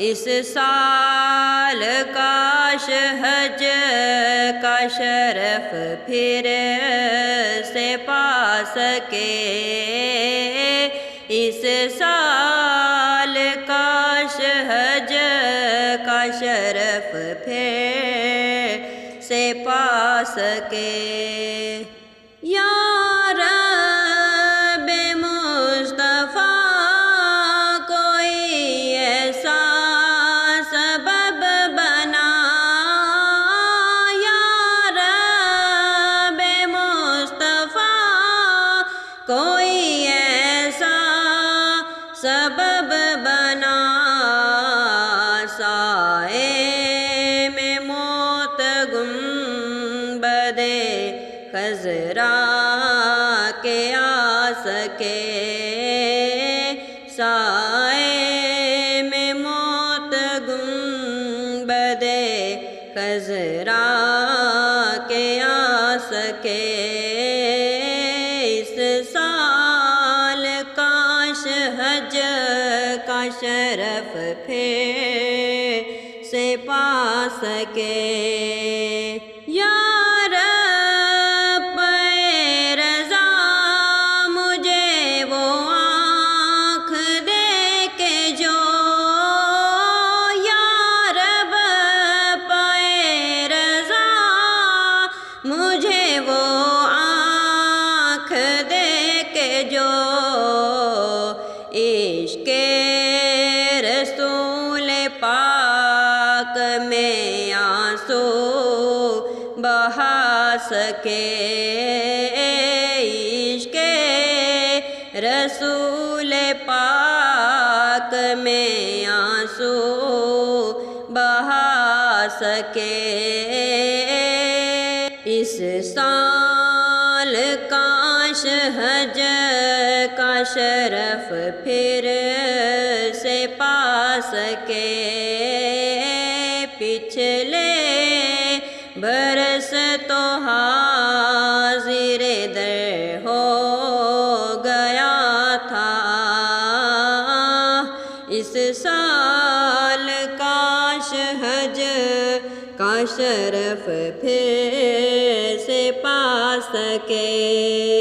اس سال کاش حج کا شرف پھر سے پا سکے، اس سال کاش حج کا شرف پھر سے پا سکے۔ یا رب مصطفیٰ کوئی ایسا سبب بنا، یا رب مصطفیٰ کوئی ایسا سبب بنا، سائے میں موت گنبد خضرا کے آ سکے، سائے میں موت گنبد خضرا کے آ سکے۔ اس سال کاش حج کا شرف پھر سے پا سکے۔ یا رب اے رضا مجھے وہ آنکھ دے کے جو، یا رب اے رضا مجھے وہ آنکھ دے کے جو، عشق رسول پاک میں آنسو بہا سکے، عشق رسول پاک میں آنسو بہا سکے۔ اس سال کاش حج کا شرف پھر سے پا سکے، پچھلے برس تو حاضر در ہو گیا تھا، اس سال کاش حج کا شرف پھر سے پا سکے۔